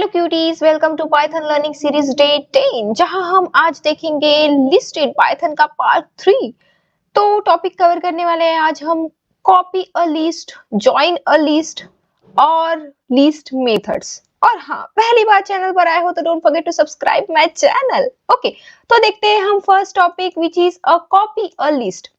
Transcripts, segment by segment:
Cuties, welcome to Python learning series day 10 जहां हम आज देखेंगे लिस्ट इन पाइथन का पार्ट 3। तो टॉपिक कवर करने वाले हैं आज हम copy a list, join a list और लिस्ट मेथड्स। और हाँ, पहली बार चैनल पर आए हो तो don't forget to subscribe my channel. Okay, तो देखते हैं हम first topic which is a copy a list.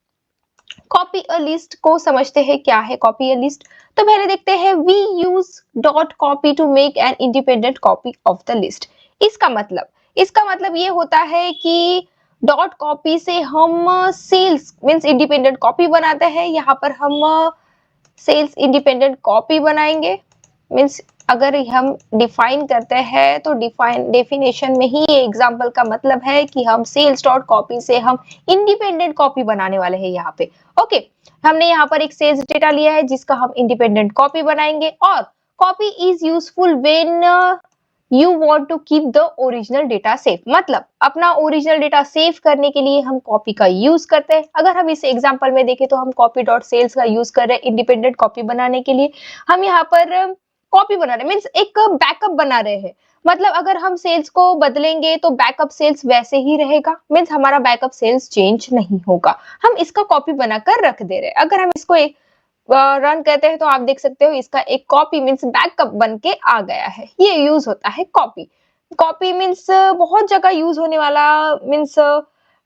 Copy a list को समझते हैं क्या है कॉपी अ लिस्ट। तो पहले देखते हैं we use dot copy to make an independent copy of the list. इसका मतलब ये होता है कि डॉट कॉपी से हम सेल्स मींस इंडिपेंडेंट कॉपी बनाते हैं। यहाँ पर हम सेल्स इंडिपेंडेंट कॉपी बनाएंगे। मींस अगर हम डिफाइन करते हैं तो डेफिनेशन में ही ये एग्जांपल का मतलब है कि हम सेल्स डॉट कॉपी से हम इंडिपेंडेंट कॉपी बनाने वाले हैं यहाँ पे। ओके, हमने यहाँ पर एक सेल्स डेटा लिया है जिसका हम इंडिपेंडेंट कॉपी बनाएंगे। और copy is useful when you want to keep the original data safe. मतलब अपना ओरिजिनल डेटा सेव करने के लिए हम कॉपी का यूज करते हैं। अगर हम इस एग्जांपल में देखें तो हम कॉपी डॉट सेल्स का यूज कर रहे हैं इंडिपेंडेंट कॉपी बनाने के लिए। हम यहाँ पर कॉपी बना रहे हैं मीन्स एक बैकअप बना रहे हैं। मतलब अगर हम सेल्स को बदलेंगे तो बैकअप सेल्स वैसे ही रहेगा, मीन्स हमारा बैकअप सेल्स चेंज नहीं होगा। हम इसका कॉपी बनाकर रख दे रहे हैं। अगर हम इसको रन करते हैं तो आप देख सकते हो इसका एक कॉपी मीन्स बैकअप बन के आ गया है। ये यूज होता है कॉपी। कॉपी मीन्स बहुत जगह यूज होने वाला मीन्स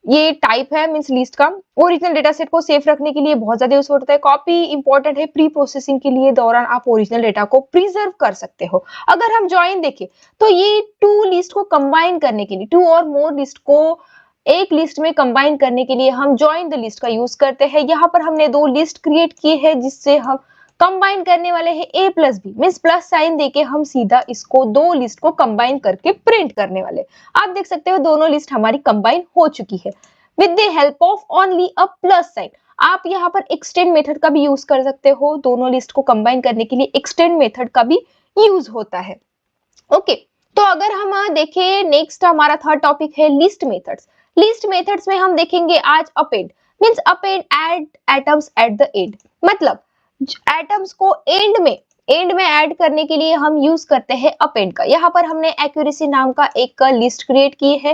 ये टाइप है मीन्स लिस्ट का। ओरिजिनल डेटा सेट को सेफ रखने के लिए बहुत ज्यादा यूज होता है। कॉपी इंपॉर्टेंट है प्री प्रोसेसिंग के लिए, दौरान आप ओरिजिनल डेटा को प्रिजर्व कर सकते हो। अगर हम ज्वाइन देखें तो ये टू लिस्ट को कंबाइन करने के लिए, टू और मोर लिस्ट को एक लिस्ट में कंबाइन करने के लिए हम ज्वाइन द लिस्ट का यूज करते हैं। यहाँ पर हमने दो लिस्ट क्रिएट की है जिससे हम कंबाइन करने वाले हैं a plus b means plus sign देके हम सीधा इसको दो लिस्ट को कंबाइन करके प्रिंट करने वाले। आप देख सकते हो दोनों लिस्ट हमारी कंबाइन हो चुकी है with the help of only a plus sign. आप यहाँ पर एक्सटेंड मेथड का भी यूज कर सकते हो। दोनों लिस्ट को कंबाइन करने के लिए एक्सटेंड मेथड का भी यूज होता है। ओके, तो अगर हम देखें नेक्स्ट हमारा थर्ड टॉपिक है लिस्ट मेथड्स। लिस्ट मेथड्स में हम देखेंगे आज append means append add atoms at the end. मतलब एटम्स को एंड में ऐड करने के लिए हम यूज करते हैं अपेंड का। यहाँ पर हमने एक्यूरेसी नाम का एक लिस्ट क्रिएट की है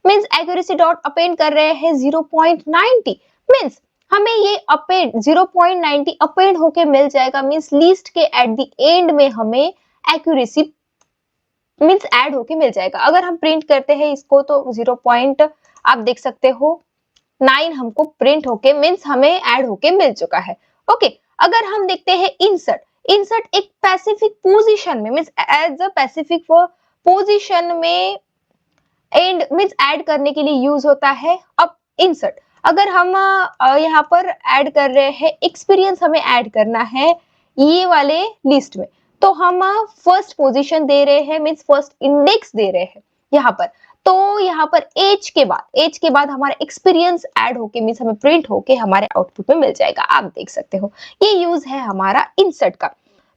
मींस एक्यूरेसी डॉट अपेंड कर रहे हैं 0.90 मींस हमें ये अपेंड 0.90 अपेंड होके मिल जाएगा। मींस लिस्ट के एट द एंड में हमें एक्यूरेसी मींस ऐड होके मिल जाएगा। अगर हम प्रिंट करते हैं इसको तो 0. आप देख सकते हो 9 हमको प्रिंट होके मींस हमें ऐड होके मिल चुका है। ओके, अगर हम देखते हैं इंसर्ट एक स्पेसिफिक पोजीशन में means as a specific position में एंड मींस ऐड करने के लिए यूज होता है। अब इंसर्ट अगर हम यहाँ पर ऐड कर रहे हैं एक्सपीरियंस, हमें ऐड करना है ये वाले लिस्ट में, तो हम फर्स्ट पोजीशन दे रहे हैं मींस फर्स्ट इंडेक्स दे रहे हैं यहाँ पर। तो यहाँ पर एज के बाद हमारा एक्सपीरियंस ऐड होके मींस हमें प्रिंट होके हमारे आउटपुट में मिल जाएगा। आप देख सकते हो ये यूज है हमारा इंसर्ट का।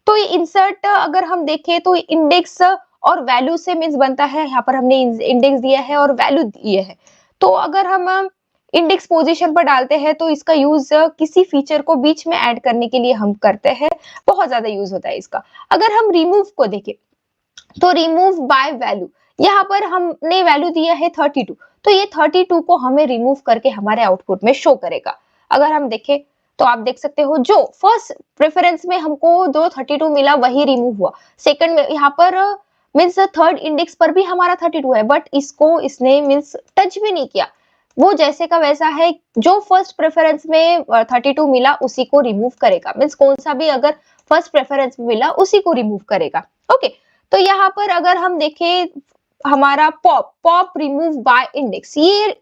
तो ये इंसर्ट अगर हम देखें तो इंडेक्स और वैल्यू से मींस बनता है। यहाँ पर हमने इंडेक्स दिया है और वैल्यू दिए है। तो अगर हम इंडेक्स पोजीशन पर डालते हैं तो इसका यूज किसी फीचर को बीच में ऐड करने के लिए हम करते हैं। बहुत ज्यादा यूज होता है इसका। अगर हम रिमूव को देखें तो रिमूव बाय वैल्यू, यहाँ पर हमने वैल्यू दिया है 32, तो ये 32 को हमें रिमूव करके हमारे आउटपुट में शो करेगा। अगर हम देखें तो आप देख सकते हो जो फर्स्ट प्रेफरेंस में हमको जो 32 मिला वही रिमूव हुआ। सेकंड में यहाँ पर मीन्स थर्ड इंडेक्स पर भी हमारा 32 है बट इसको इसने मीन्स टच भी नहीं किया, वो जैसे का वैसा है। जो फर्स्ट प्रेफरेंस में 32 मिला उसी को रिमूव करेगा मीन्स कौन सा भी अगर फर्स्ट प्रेफरेंस में मिला उसी को रिमूव करेगा। ओके, तो यहाँ पर अगर हम देखें हमारा पॉप रिमूव बाय इंडेक्स, ये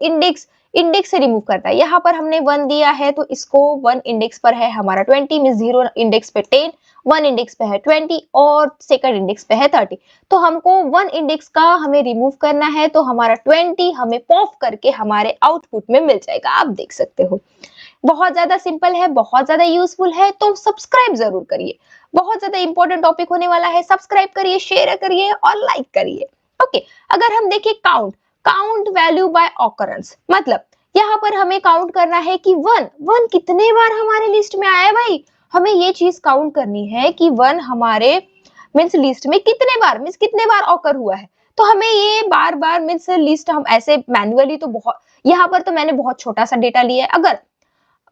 इंडेक्स से रिमूव करता है। यहाँ पर हमने 1 दिया है तो इसको 1 इंडेक्स पर है हमारा 20 मींस 0 इंडेक्स पे 10, 1 इंडेक्स पे है 20 और सेकंड इंडेक्स पे है 30। तो हमको 1 इंडेक्स का हमें रिमूव करना है तो हमारा 20 हमें पॉप करके हमारे आउटपुट में मिल जाएगा। आप देख सकते हो बहुत ज्यादा सिंपल है, बहुत ज्यादा यूजफुल है। तो सब्सक्राइब जरूर करिए, बहुत ज्यादा इंपॉर्टेंट टॉपिक होने वाला है। सब्सक्राइब करिए, शेयर करिए और लाइक करिए। ओके, अगर हम देखें काउंट वैल्यू बाय ऑकरेंस, मतलब यहाँ पर हमें काउंट करना है कि वन कितने बार हमारे लिस्ट में आया। भाई हमें ये चीज काउंट करनी है कि 1 हमारे मीन्स लिस्ट में कितने बार, मीन्स कितने बार ऑकर हुआ है। तो हमें ये बार बार मीन्स लिस्ट हम ऐसे मैन्युअली तो बहुत, यहाँ पर तो मैंने बहुत छोटा सा डेटा लिया है। अगर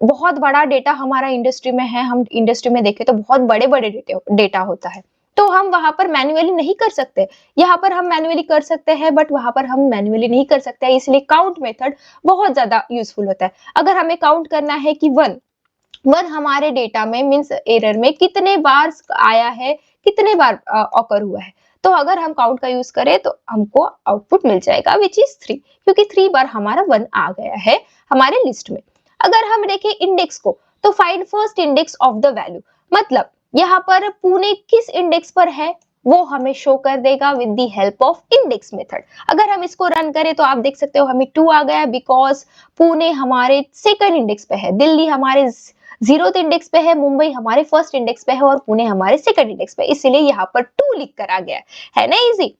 बहुत बड़ा डेटा हमारा इंडस्ट्री में है, हम इंडस्ट्री में देखें तो बहुत बड़े बड़े डेटा होता है, तो हम वहां पर मैन्युअली नहीं कर सकते। यहाँ पर हम मैन्युअली कर सकते हैं, बट वहां पर हम मैन्युअली नहीं कर सकते हैं, इसलिए काउंट मेथड बहुत ज्यादा यूजफुल होता है। अगर हमें काउंट करना है कि वन हमारे डेटा में मीन्स एरर में कितने बार आया है, कितने बार ऑकर हुआ है, तो अगर हम काउंट का यूज करें तो हमको आउटपुट मिल जाएगा विच इज 3, क्योंकि 3 बार हमारा 1 आ गया है हमारे लिस्ट में। अगर हम देखें इंडेक्स को, तो find first index of the value, मतलब यहाँ पर पुणे किस इंडेक्स पर है वो हमें शो कर देगा with the help of index method. अगर हम इसको रन करें तो आप देख सकते हो हमें 2 आ गया, बिकॉज पुणे हमारे सेकंड इंडेक्स पे है, दिल्ली हमारे 0th इंडेक्स पे है, मुंबई हमारे फर्स्ट इंडेक्स पे है और पुणे हमारे सेकंड इंडेक्स पे, इसीलिए यहाँ पर 2 लिख कर आ गया है ना, इजी।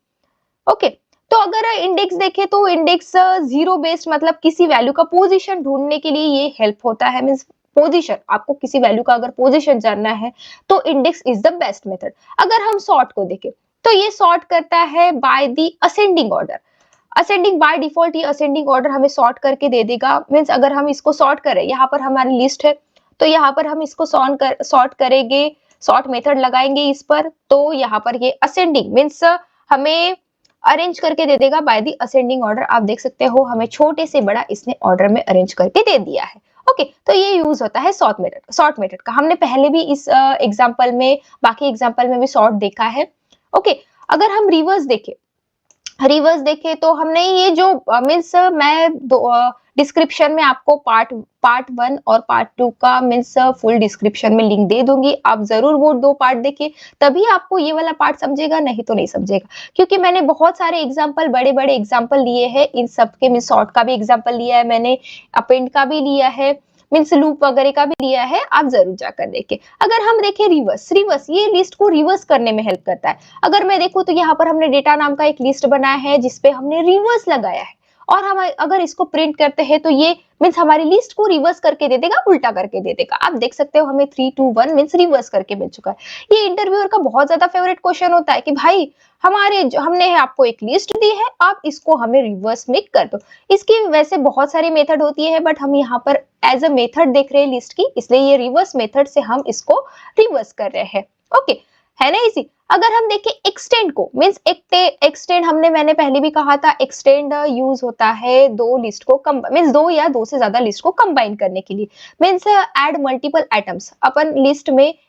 ओके, तो अगर इंडेक्स देखें तो इंडेक्स जीरो बेस्ड, मतलब किसी वैल्यू का पोजीशन ढूंढने के लिए ये हेल्प होता है। मींस पोजीशन, आपको किसी वैल्यू का अगर पोजीशन जानना है तो index is the best method. अगर हम सॉर्ट को देखें तो ये सॉर्ट करता है by the ascending order. Ascending by default ये असेंडिंग ऑर्डर हमें सॉर्ट करके दे देगा। मींस अगर हम इसको सॉर्ट करें, यहाँ पर हमारी लिस्ट है तो यहाँ पर हम इसको सॉर्ट करेंगे, सॉर्ट मेथड लगाएंगे इस पर, तो यहाँ पर ये असेंडिंग मींस हमें अरेंज करके दे देगा बाय द असेंडिंग ऑर्डर। आप देख सकते हो हमें छोटे से बड़ा इसने ऑर्डर में अरेंज करके दे दिया है। ओके, तो ये यूज होता है सॉर्ट मेथड का। हमने पहले भी इस एग्जांपल में, बाकी एग्जांपल में भी सॉर्ट देखा है। ओके, अगर हम रिवर्स देखें तो हमने ये जो मीन्स मैं डिस्क्रिप्शन में आपको पार्ट 1 और पार्ट 2 का मीन्स फुल डिस्क्रिप्शन में लिंक दे दूंगी, आप जरूर वो 2 पार्ट देखिए, तभी आपको ये वाला पार्ट समझेगा, नहीं तो नहीं समझेगा। क्योंकि मैंने बहुत सारे एग्जांपल, बड़े बड़े एग्जांपल लिए हैं इन सब के, मीन्स सॉर्ट का भी एग्जांपल लिया है मैंने, अपेंड का भी लिया है, मीन्स लूप वगैरह का भी लिया है, आप जरूर जाकर देखें। अगर हम देखें रिवर्स ये लिस्ट को रिवर्स करने में हेल्प करता है। अगर मैं देखूं तो यहाँ पर हमने डेटा नाम का एक लिस्ट बनाया है जिसपे हमने रिवर्स लगाया है, और हम अगर इसको प्रिंट करते हैं तो ये मीन्स हमारी लिस्ट को रिवर्स करके दे देगा, उल्टा करके दे देगा। आप देख सकते हो हमें 3 2 1 मीन्स रिवर्स करके मिल चुका है। ये इंटरव्यूअर का बहुत ज्यादा फेवरेट क्वेश्चन होता है कि भाई हमने आपको एक लिस्ट दी है, आप इसको हमें रिवर्स में कर दो। इसकी वैसे बहुत सारी मेथड होती है, बट हम यहाँ पर एज अ मेथड देख रहे हैं लिस्ट की, इसलिए ये रिवर्स मेथड से हम इसको रिवर्स कर रहे हैं। ओके, है ना इजी। अगर हम देखें एक्सटेंड को, मींस एक्सटेंड मैंने पहले भी कहा था, एक्सटेंड यूज होता है दो लिस्ट को मींस 2 या 2 से ज्यादा लिस्ट को कंबाइन करने के लिए। मींस ऐड मल्टीपल आइटम्स, अपन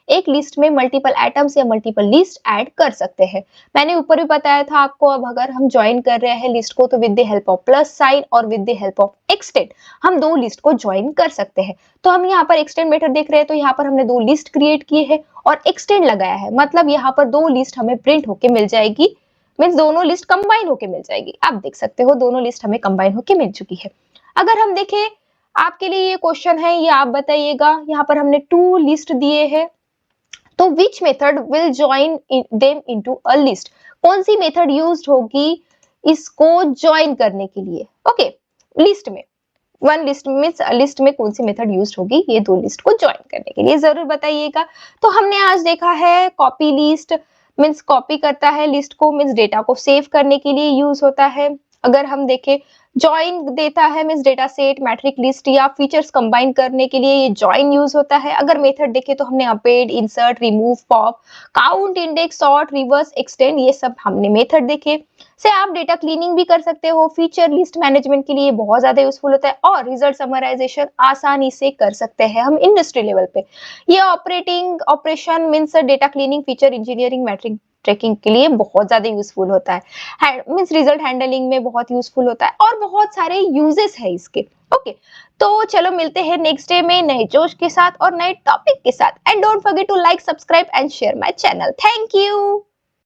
एक लिस्ट में मल्टीपल आइटम्स या मल्टीपल लिस्ट ऐड कर सकते हैं। मैंने ऊपर भी बताया था आपको, अब अगर हम ज्वाइन कर रहे हैं लिस्ट को तो with the help of plus sign और with the help of extend हम 2 लिस्ट को ज्वाइन कर सकते हैं। तो हम यहाँ पर एक्सटेंड मेथड देख रहे हैं, तो यहाँ पर हमने 2 लिस्ट क्रिएट किए हैं और एक्सटेंड लगाया है, मतलब यहाँ पर 2 लिस्ट हमें प्रिंट होके मिल जाएगी, मींस दोनों लिस्ट कंबाइन होके मिल जाएगी। आप देख सकते हो दोनों लिस्ट हमें कंबाइन होके मिल चुकी है। अगर हम देखें, आपके लिए ये क्वेश्चन है, ये आप बताइएगा, यहाँ पर हमने 2 लिस्ट दिए हैं, तो which method will join them into a list, कौन सी मेथड यूज्ड होगी इसको ज्वाइन करने के लिए। ओके, लिस्ट में लिस्ट में कौन सी मेथड यूज होगी ये 2 लिस्ट को ज्वाइन करने के लिए, जरूर बताइएगा। तो हमने आज देखा है कॉपी लिस्ट, मीन्स कॉपी करता है लिस्ट को, मीन्स डेटा को सेव करने के लिए यूज होता है। अगर हम देखें ज्वाइन देता है, means data set, metric list या फीचर्स कंबाइन करने के लिए ये ज्वाइन यूज होता है। अगर मेथड देखें तो हमने append, insert, remove, pop, count, index, sort, reverse, extend, ये सब हमने मेथड देखे। से आप डेटा क्लीनिंग भी कर सकते हो, फीचर लिस्ट मैनेजमेंट के लिए बहुत ज्यादा यूजफुल होता है, और रिजल्ट समराइजेशन आसानी से कर सकते हैं हम इंडस्ट्री लेवल पे। ये operation means data cleaning, feature engineering, metric tracking के लिए बहुत ज्यादा यूजफुल होता है, मीन्स रिजल्ट हैंडलिंग में बहुत यूजफुल होता है, और बहुत सारे यूजेस है इसके। ओके, तो चलो मिलते हैं नेक्स्ट डे में नए जोश के साथ और नए टॉपिक के साथ, and don't forget to like, subscribe and share my channel. Thank you.